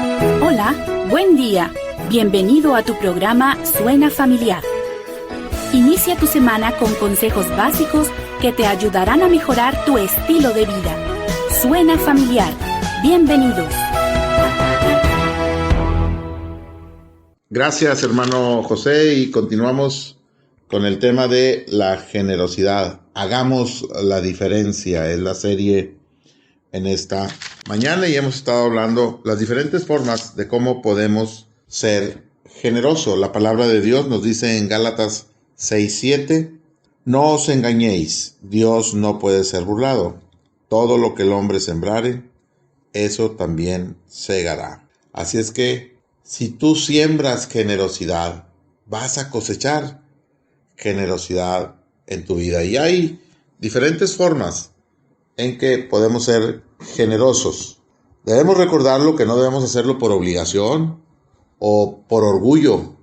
Hola, buen día. Bienvenido a tu programa Suena Familiar. Inicia tu semana con consejos básicos que te ayudarán a mejorar tu estilo de vida. Suena Familiar. Bienvenidos. Gracias, hermano José, y continuamos con el tema de la generosidad. Hagamos la diferencia, es la serie en esta mañana y hemos estado hablando las diferentes formas de cómo podemos ser generosos. La palabra de Dios nos dice en Gálatas 6:7, no os engañéis, Dios no puede ser burlado. Todo lo que el hombre sembrare, eso también segará. Así es que si tú siembras generosidad, vas a cosechar generosidad en tu vida. Y hay diferentes formas en que podemos ser generosos. Debemos recordarlo que no debemos hacerlo por obligación o por orgullo,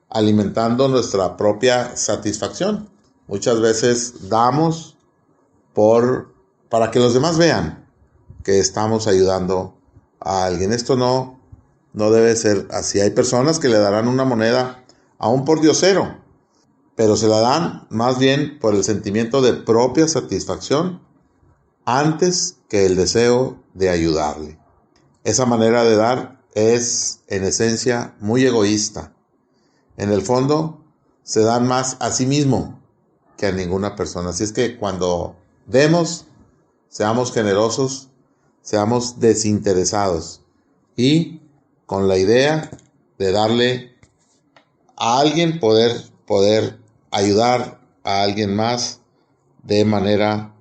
alimentando nuestra propia satisfacción. Muchas veces damos para que los demás vean que estamos ayudando a alguien. Esto no debe ser así. Hay personas que le darán una moneda a un pordiosero, pero se la dan más bien por el sentimiento de propia satisfacción antes que el deseo de ayudarle. Esa manera de dar es, en esencia, muy egoísta. En el fondo, se dan más a sí mismo que a ninguna persona. Así es que cuando demos, seamos generosos, seamos desinteresados y con la idea de darle a alguien, poder ayudar a alguien más de manera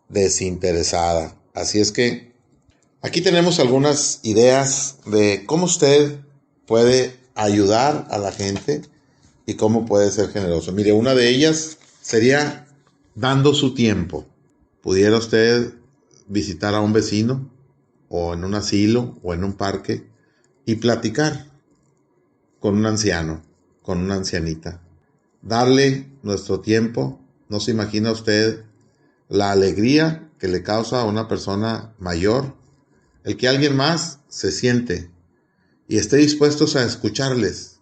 desinteresada. Así es que aquí tenemos algunas ideas de cómo usted puede ayudar a la gente y cómo puede ser generoso. Mire, una de ellas sería dando su tiempo. Pudiera usted visitar a un vecino o en un asilo o en un parque y platicar con un anciano, con una ancianita. Darle nuestro tiempo. No se imagina usted la alegría que le causa a una persona mayor el que alguien más se siente y esté dispuestos a escucharles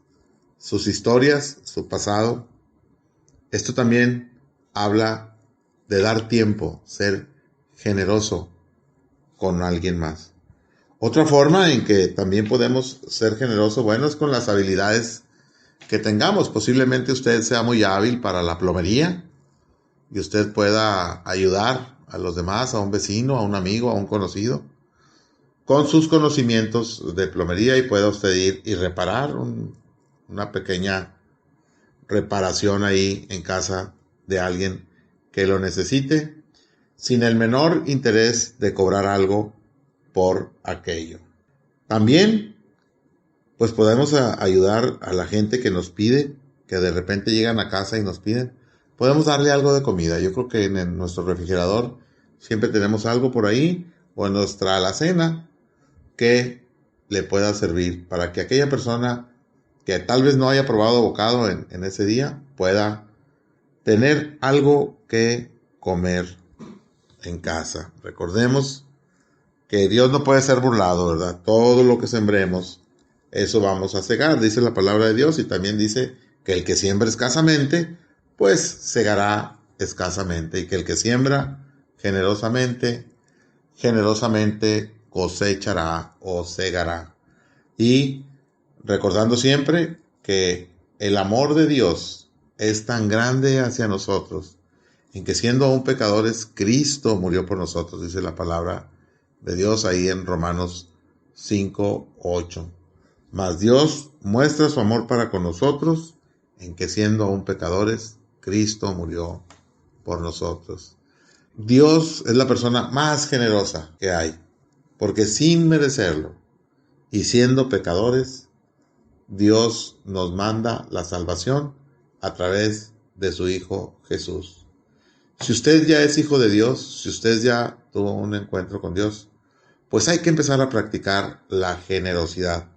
sus historias, su pasado. Esto también habla de dar tiempo, ser generoso con alguien más. Otra forma en que también podemos ser generosos, bueno, es con las habilidades que tengamos. Posiblemente usted sea muy hábil para la plomería y usted pueda ayudar a los demás, a un vecino, a un amigo, a un conocido, con sus conocimientos de plomería, y pueda usted ir y reparar una pequeña reparación ahí en casa de alguien que lo necesite, sin el menor interés de cobrar algo por aquello. También, pues podemos ayudar a la gente que nos pide, que de repente llegan a casa y nos piden. Podemos darle algo de comida. Yo creo que en nuestro refrigerador siempre tenemos algo por ahí, o en nuestra alacena, que le pueda servir para que aquella persona que tal vez no haya probado bocado en ese día pueda tener algo que comer en casa. Recordemos que Dios no puede ser burlado, ¿verdad? Todo lo que sembremos, eso vamos a segar, dice la palabra de Dios, y también dice que el que siembra escasamente, pues segará escasamente, y que el que siembra generosamente cosechará o segará. Y recordando siempre que el amor de Dios es tan grande hacia nosotros, en que siendo aún pecadores, Cristo murió por nosotros, dice la palabra de Dios ahí en Romanos 5:8. Mas Dios muestra su amor para con nosotros, en que siendo aún pecadores, Cristo murió por nosotros. Dios es la persona más generosa que hay, porque sin merecerlo y siendo pecadores, Dios nos manda la salvación a través de su Hijo Jesús. Si usted ya es hijo de Dios, si usted ya tuvo un encuentro con Dios, pues hay que empezar a practicar la generosidad.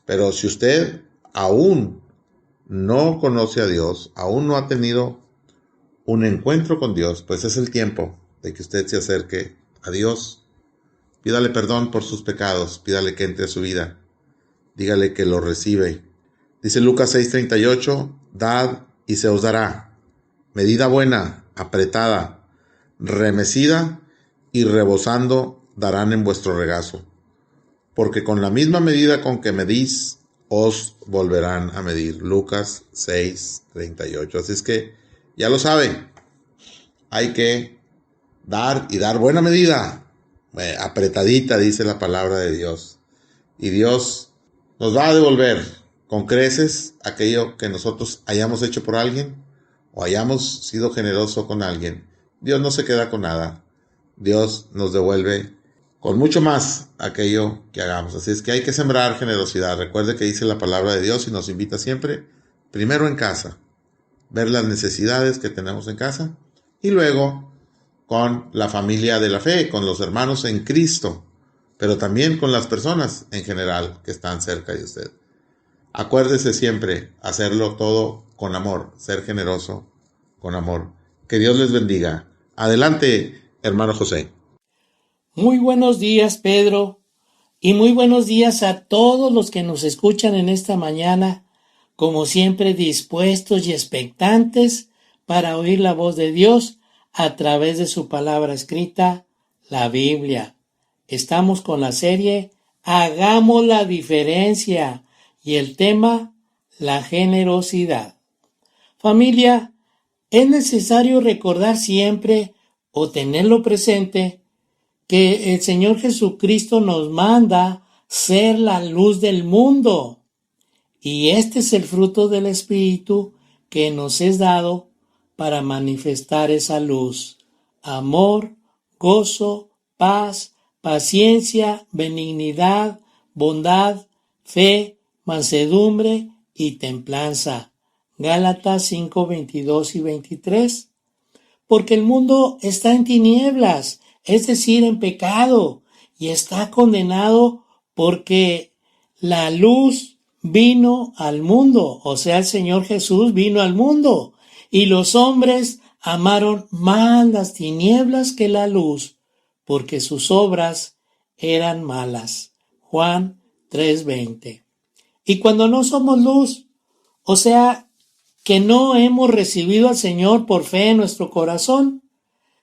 Pero si usted aún no conoce a Dios, aún no ha tenido un encuentro con Dios, pues es el tiempo de que usted se acerque a Dios Pídale perdón por sus pecados, pídale que entre a su vida, dígale que lo recibe. Dice Lucas 6:38, dad y se os dará, medida buena, apretada, remecida y rebosando darán en vuestro regazo, porque con la misma medida con que medís, os volverán a medir. Lucas 6:38. Así es que ya lo saben, hay que dar y dar buena medida, apretadita, dice la palabra de Dios. Y Dios nos va a devolver con creces aquello que nosotros hayamos hecho por alguien o hayamos sido generosos con alguien. Dios no se queda con nada. Dios nos devuelve con mucho más aquello que hagamos. Así es que hay que sembrar generosidad. Recuerde que dice la palabra de Dios y nos invita siempre, primero en casa, ver las necesidades que tenemos en casa y luego con la familia de la fe, con los hermanos en Cristo, pero también con las personas en general que están cerca de usted. Acuérdese siempre hacerlo todo con amor, ser generoso con amor. Que Dios les bendiga. Adelante, hermano José. Muy buenos días, Pedro, y muy buenos días a todos los que nos escuchan en esta mañana, como siempre dispuestos y expectantes para oír la voz de Dios a través de su palabra escrita, la Biblia. Estamos con la serie Hagamos la diferencia y el tema, la generosidad. Familia, es necesario recordar siempre o tenerlo presente que el Señor Jesucristo nos manda ser la luz del mundo. Y este es el fruto del Espíritu que nos es dado para manifestar esa luz. Amor, gozo, paz, paciencia, benignidad, bondad, fe, mansedumbre y templanza. Gálatas 5, 22 y 23. Porque el mundo está en tinieblas, es decir, en pecado, y está condenado porque la luz vino al mundo, o sea, el Señor Jesús vino al mundo, y los hombres amaron más las tinieblas que la luz, porque sus obras eran malas. Juan 3:20. Y cuando no somos luz, o sea, que no hemos recibido al Señor por fe en nuestro corazón,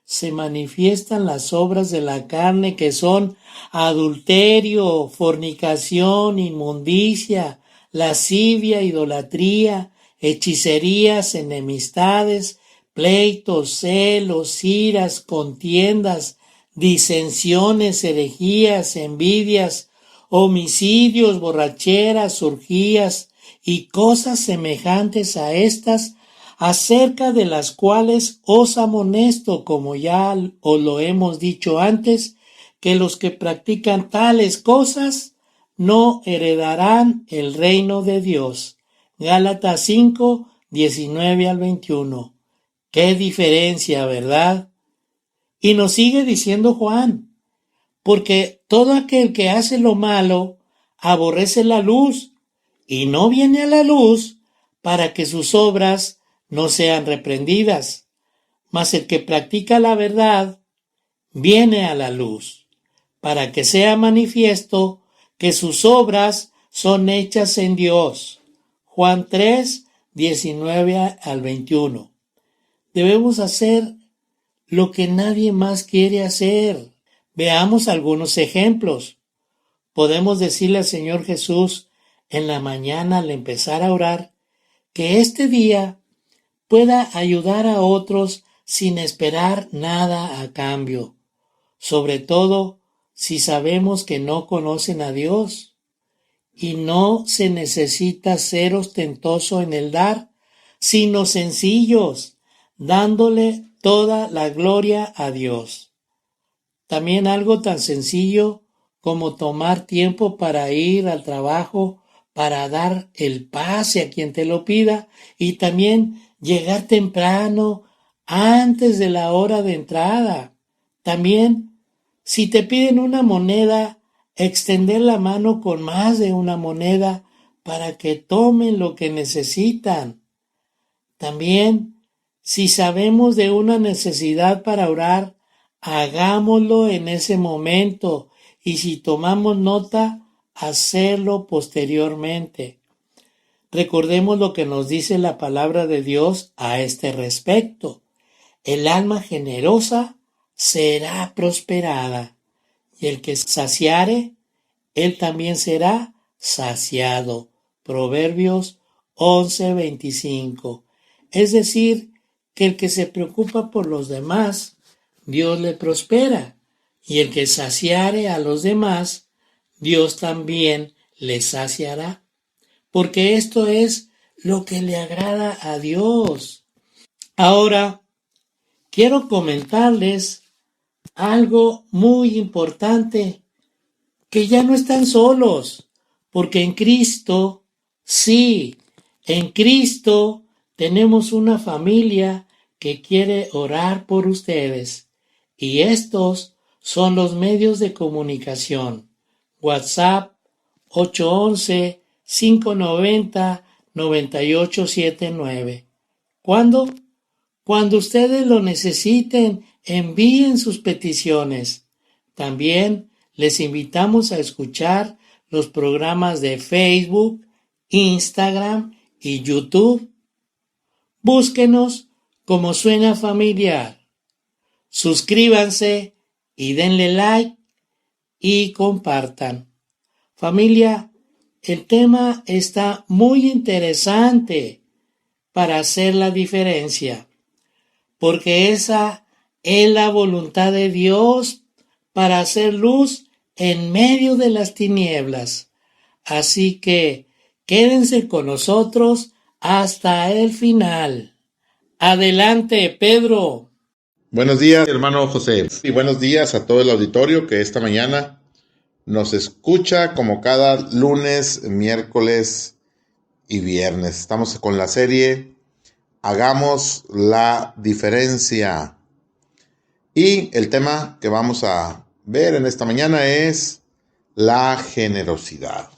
se manifiestan las obras de la carne, que son adulterio, fornicación, inmundicia, lascivia, idolatría, hechicerías, enemistades, pleitos, celos, iras, contiendas, disensiones, herejías, envidias, homicidios, borracheras, orgías y cosas semejantes a estas, acerca de las cuales os amonesto, como ya os lo hemos dicho antes, que los que practican tales cosas no heredarán el reino de Dios. Gálatas 5, 19 al 21. ¡Qué diferencia!, ¿verdad? Y nos sigue diciendo Juan, porque todo aquel que hace lo malo aborrece la luz y no viene a la luz para que sus obras no sean reprendidas, mas el que practica la verdad viene a la luz, para que sea manifiesto que sus obras son hechas en Dios. Juan 3, 19 al 21. Debemos hacer lo que nadie más quiere hacer. Veamos algunos ejemplos. Podemos decirle al Señor Jesús en la mañana al empezar a orar que este día pueda ayudar a otros sin esperar nada a cambio, sobre todo si sabemos que no conocen a Dios. Y no se necesita ser ostentoso en el dar, sino sencillos, dándole toda la gloria a Dios. También algo tan sencillo como tomar tiempo para ir al trabajo, para dar el pase a quien te lo pida, y también llegar temprano, antes de la hora de entrada. También, si te piden una moneda, extender la mano con más de una moneda para que tomen lo que necesitan. También, si sabemos de una necesidad para orar, hagámoslo en ese momento y si tomamos nota, hacerlo posteriormente. Recordemos lo que nos dice la palabra de Dios a este respecto. El alma generosa será prosperada, y el que saciare, él también será saciado. Proverbios 11:25. Es decir, que el que se preocupa por los demás, Dios le prospera, y el que saciare a los demás, Dios también le saciará, porque esto es lo que le agrada a Dios. Ahora, quiero comentarles algo muy importante, que ya no están solos, porque en Cristo, sí, en Cristo tenemos una familia que quiere orar por ustedes, y estos son los medios de comunicación. WhatsApp 811-590-9879. ¿Cuándo? Cuando ustedes lo necesiten, envíen sus peticiones. También les invitamos a escuchar los programas de Facebook, Instagram y YouTube. Búsquenos como Suena Familiar. Suscríbanse y denle like y compartan. Familia, el tema está muy interesante para hacer la diferencia, porque esa es la voluntad de Dios para hacer luz en medio de las tinieblas. Así que quédense con nosotros hasta el final. Adelante, Pedro. Buenos días, hermano José. Y buenos días a todo el auditorio que esta mañana nos escucha como cada lunes, miércoles y viernes. Estamos con la serie Hagamos la diferencia. Y el tema que vamos a ver en esta mañana es la generosidad.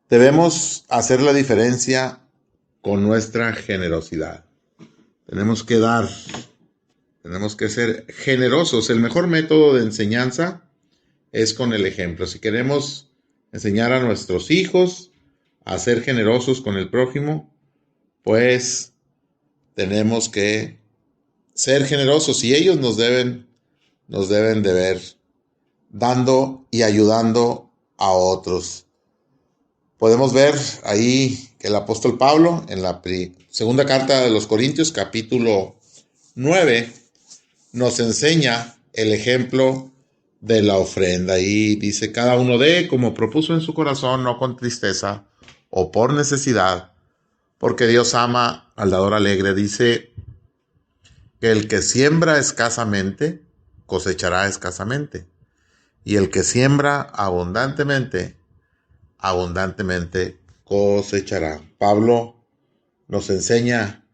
Debemos hacer la diferencia con nuestra generosidad. Tenemos que dar. Tenemos que ser generosos. El mejor método de enseñanza es con el ejemplo. Si queremos enseñar a nuestros hijos a ser generosos con el prójimo, pues tenemos que ser generosos y ellos nos deben de ver dando y ayudando a otros. Podemos ver ahí que el apóstol Pablo en la segunda carta de los Corintios, capítulo 9, nos enseña el ejemplo de la ofrenda. Y dice, cada uno dé como propuso en su corazón, no con tristeza o por necesidad, porque Dios ama al dador alegre. Dice que el que siembra escasamente, cosechará escasamente. Y el que siembra abundantemente, abundantemente cosechará. Pablo nos enseña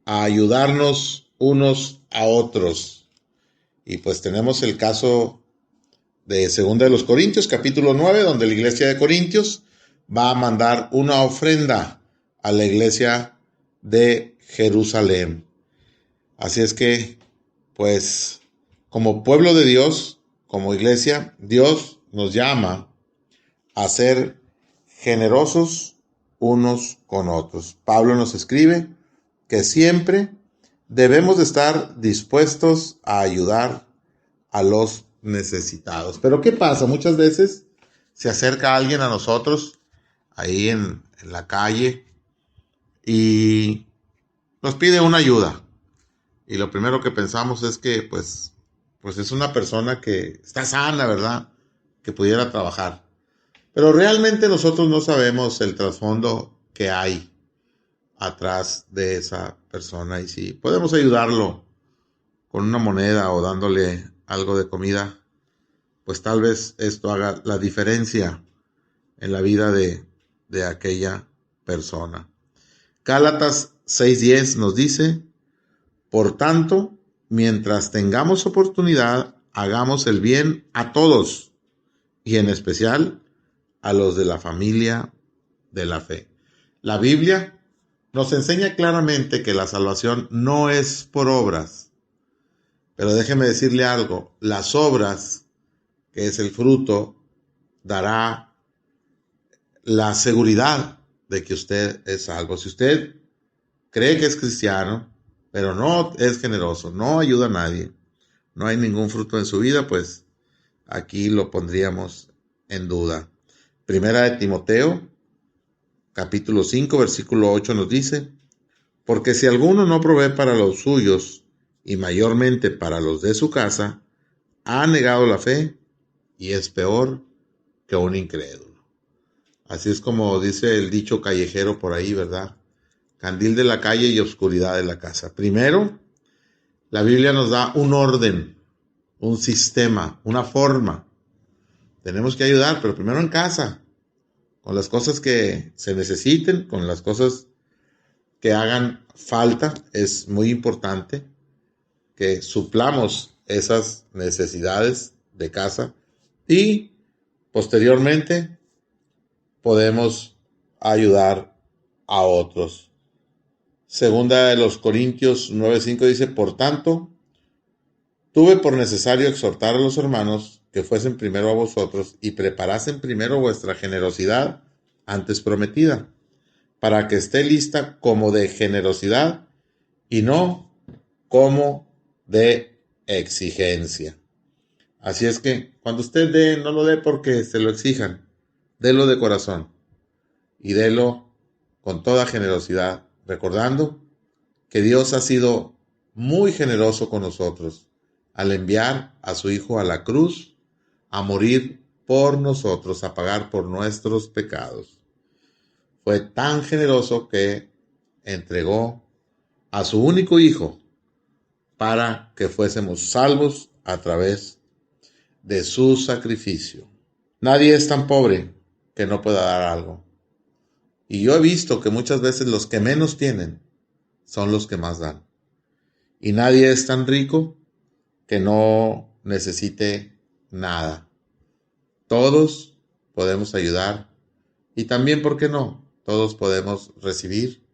a ayudarnos unos a otros. Y pues tenemos el caso de 2 de los Corintios, capítulo 9, donde la iglesia de Corintios va a mandar una ofrenda a la iglesia de Jerusalén. Así es que, pues, como pueblo de Dios, como iglesia, Dios nos llama a ser generosos unos con otros. Pablo nos escribe que siempre debemos de estar dispuestos a ayudar a los necesitados. Pero ¿qué pasa? Muchas veces se acerca alguien a nosotros ahí en la calle y nos pide una ayuda. Y lo primero que pensamos es que pues es una persona que está sana, ¿verdad? Que pudiera trabajar. Pero realmente nosotros no sabemos el trasfondo que hay atrás de esa persona. Y si podemos ayudarlo con una moneda o dándole algo de comida, pues tal vez esto haga la diferencia en la vida de aquella persona. Gálatas 6:10 nos dice, por tanto, mientras tengamos oportunidad, hagamos el bien a todos y en especial a los de la familia de la fe. La Biblia nos enseña claramente que la salvación no es por obras. Pero déjeme decirle algo, las obras, que es el fruto dará la seguridad de que usted es salvo. Si usted cree que es cristiano, pero no es generoso, no ayuda a nadie, no hay ningún fruto en su vida, pues aquí lo pondríamos en duda. Primera de Timoteo, capítulo 5, versículo 8 nos dice: porque si alguno no provee para los suyos, y mayormente para los de su casa, ha negado la fe y es peor que un incrédulo. Así es como dice el dicho callejero por ahí, ¿verdad? Candil de la calle y oscuridad de la casa. Primero, la Biblia nos da un orden, un sistema, una forma. Tenemos que ayudar, pero primero en casa, con las cosas que se necesiten, con las cosas que hagan falta. Es muy importante que suplamos esas necesidades de casa y posteriormente podemos ayudar a otros. Segunda de los Corintios 9:5 dice: por tanto, tuve por necesario exhortar a los hermanos que fuesen primero a vosotros y preparasen primero vuestra generosidad antes prometida, para que esté lista como de generosidad y no como de exigencia. Así es que cuando usted dé, no lo dé porque se lo exijan, délo de corazón y délo con toda generosidad, recordando que Dios ha sido muy generoso con nosotros al enviar a su Hijo a la cruz a morir por nosotros, a pagar por nuestros pecados. Fue tan generoso que entregó a su único Hijo para que fuésemos salvos a través de su sacrificio. Nadie es tan pobre que no pueda dar algo. Y yo he visto que muchas veces los que menos tienen son los que más dan. Y nadie es tan rico que no necesite nada. Todos podemos ayudar y también, ¿por qué no? Todos podemos recibir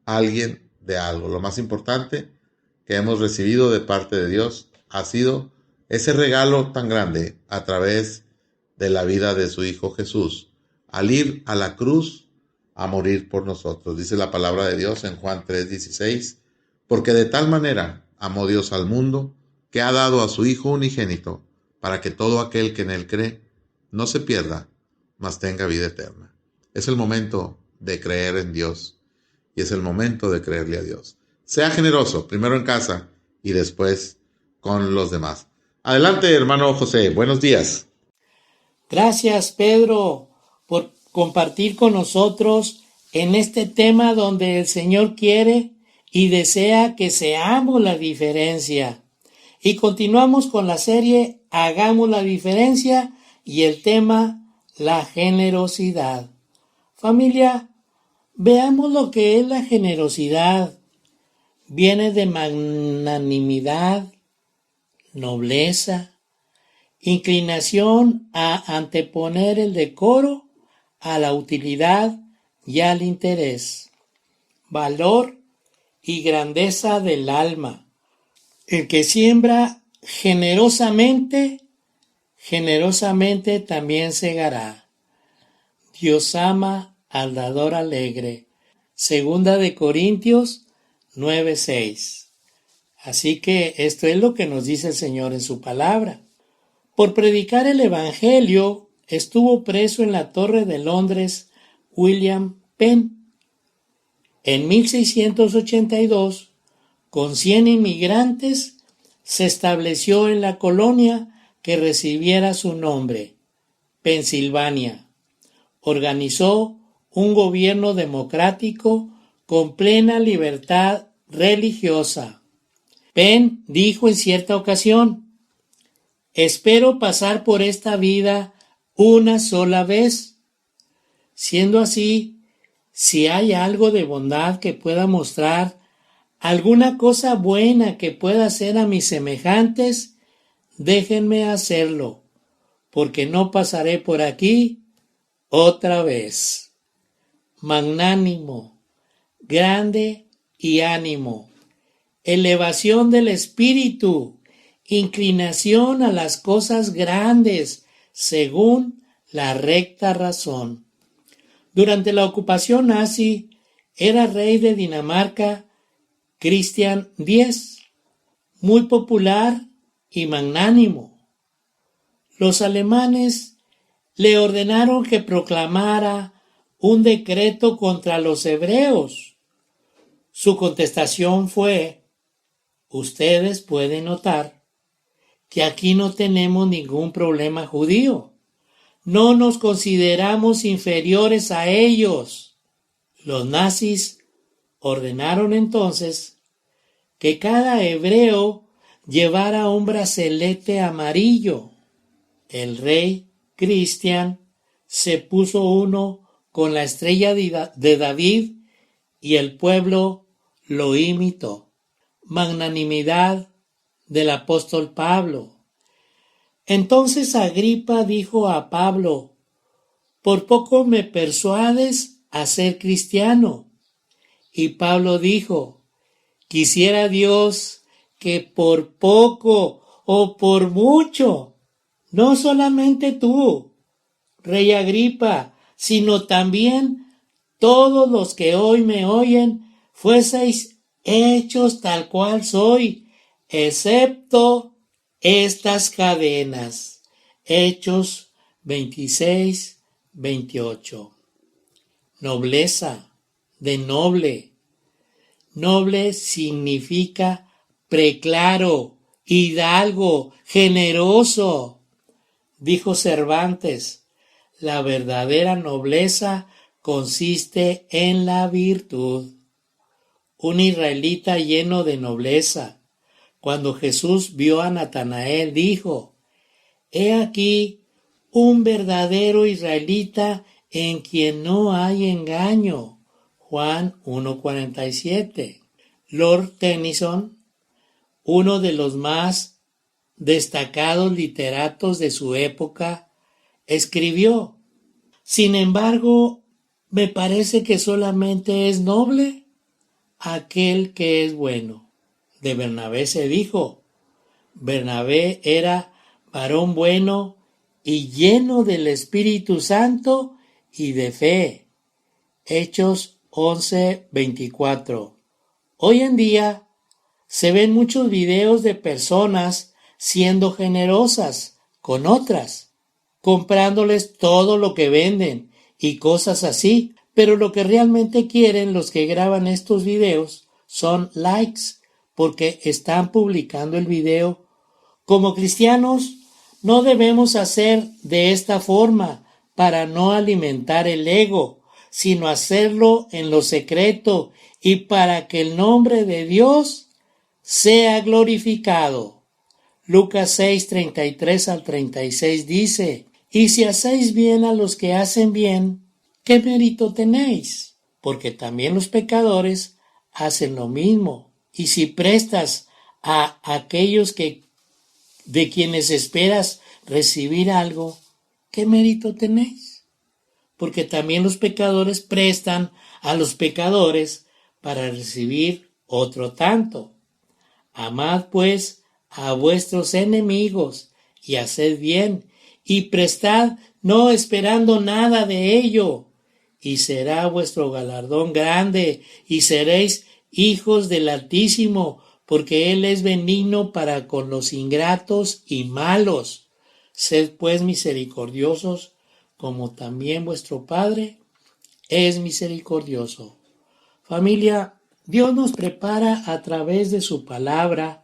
a alguien de algo. Lo más importante que hemos recibido de parte de Dios ha sido ese regalo tan grande a través de la vida de su Hijo Jesús, al ir a la cruz a morir por nosotros. Dice la palabra de Dios en Juan 3:16, porque de tal manera amó Dios al mundo que ha dado a su Hijo unigénito, para que todo aquel que en él cree no se pierda, mas tenga vida eterna. Es el momento de creer en Dios y es el momento de creerle a Dios. Sea generoso, primero en casa y después con los demás. Adelante, hermano José, buenos días. Gracias, Pedro, por compartir con nosotros en este tema donde el Señor quiere y desea que seamos la diferencia. Y continuamos con la serie Hagamos la diferencia y el tema la generosidad. Familia, veamos lo que es la generosidad. Viene de magnanimidad, nobleza, inclinación a anteponer el decoro a la utilidad y al interés, valor y grandeza del alma. El que siembra generosamente también segará. Dios ama al dador alegre. Segunda de Corintios 9:6. Así que esto es lo que nos dice el Señor en su palabra. Por predicar el Evangelio estuvo preso en la Torre de Londres William Penn. En 1682, con 100 inmigrantes, se estableció en la colonia que recibiera su nombre, Pensilvania. Organizó un gobierno democrático con plena libertad religiosa. Penn dijo en cierta ocasión: espero pasar por esta vida una sola vez. Siendo así, si hay algo de bondad que pueda mostrar, alguna cosa buena que pueda hacer a mis semejantes, déjenme hacerlo, porque no pasaré por aquí otra vez. Magnánimo, grande y ánimo, elevación del espíritu, inclinación a las cosas grandes según la recta razón. Durante la ocupación nazi, era rey de Dinamarca Christian X, muy popular y magnánimo. Los alemanes le ordenaron que proclamara un decreto contra los hebreos. Su contestación fue: ustedes pueden notar que aquí no tenemos ningún problema judío. No nos consideramos inferiores a ellos. Los nazis ordenaron entonces que cada hebreo llevara un bracelete amarillo. El rey Christian se puso uno con la estrella de David y el pueblo lo imitó. Magnanimidad del apóstol Pablo. Entonces Agripa dijo a Pablo: por poco me persuades a ser cristiano. Y Pablo dijo: quisiera Dios que por poco o por mucho, no solamente tú, rey Agripa, sino también todos los que hoy me oyen, fueseis hechos tal cual soy, excepto estas cadenas. Hechos 26, 28. Nobleza, de noble. Noble significa preclaro, hidalgo, generoso. Dijo Cervantes: la verdadera nobleza consiste en la virtud. Un israelita lleno de nobleza. Cuando Jesús vio a Natanael, dijo: he aquí un verdadero israelita en quien no hay engaño. Juan 1:47. Lord Tennyson, uno de los más destacados literatos de su época, escribió: sin embargo, me parece que solamente es noble aquel que es bueno. De Bernabé se dijo: Bernabé era varón bueno y lleno del Espíritu Santo y de fe. Hechos 11:24. Hoy en día se ven muchos videos de personas siendo generosas con otras, comprándoles todo lo que venden y cosas así, pero lo que realmente quieren los que graban estos videos son likes, porque están publicando el video. Como cristianos, no debemos hacer de esta forma para no alimentar el ego, sino hacerlo en lo secreto y para que el nombre de Dios sea glorificado. Lucas 6, 33 al 36 dice: y si hacéis bien a los que hacen bien, ¿qué mérito tenéis? Porque también los pecadores hacen lo mismo. Y si prestas a aquellos de quienes esperas recibir algo, ¿qué mérito tenéis? Porque también los pecadores prestan a los pecadores para recibir otro tanto. Amad pues a vuestros enemigos y haced bien, y prestad no esperando nada de ello, y será vuestro galardón grande, y seréis hijos del Altísimo, porque Él es benigno para con los ingratos y malos. Sed pues misericordiosos, como también vuestro Padre es misericordioso. Familia, Dios nos prepara a través de su palabra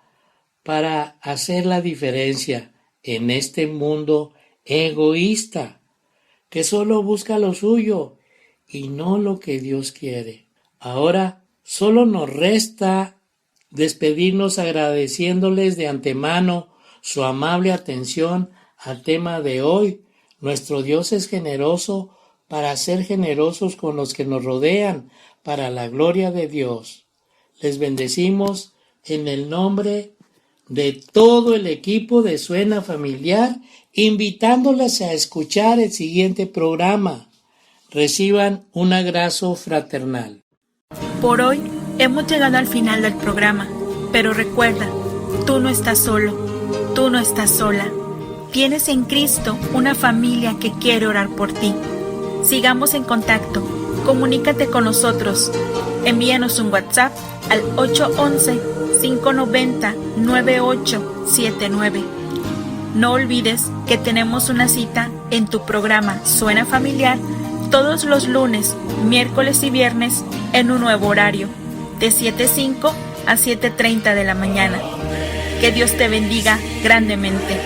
para hacer la diferencia en este mundo egoísta, que solo busca lo suyo y no lo que Dios quiere. Ahora solo nos resta despedirnos agradeciéndoles de antemano su amable atención al tema de hoy. Nuestro Dios es generoso para ser generosos con los que nos rodean, para la gloria de Dios. Les bendecimos en el nombre de todo el equipo de Suena Familiar, invitándoles a escuchar el siguiente programa. Reciban un abrazo fraternal. Por hoy hemos llegado al final del programa, pero recuerda, tú no estás solo, tú no estás sola. tienes en Cristo una familia que quiere orar por ti. Sigamos en contacto. Comunícate con nosotros. Envíanos un WhatsApp al 811-590-9879. No olvides que tenemos una cita en tu programa Suena Familiar todos los lunes, miércoles y viernes en un nuevo horario, de 7:05 a 7:30 de la mañana. Que Dios te bendiga grandemente.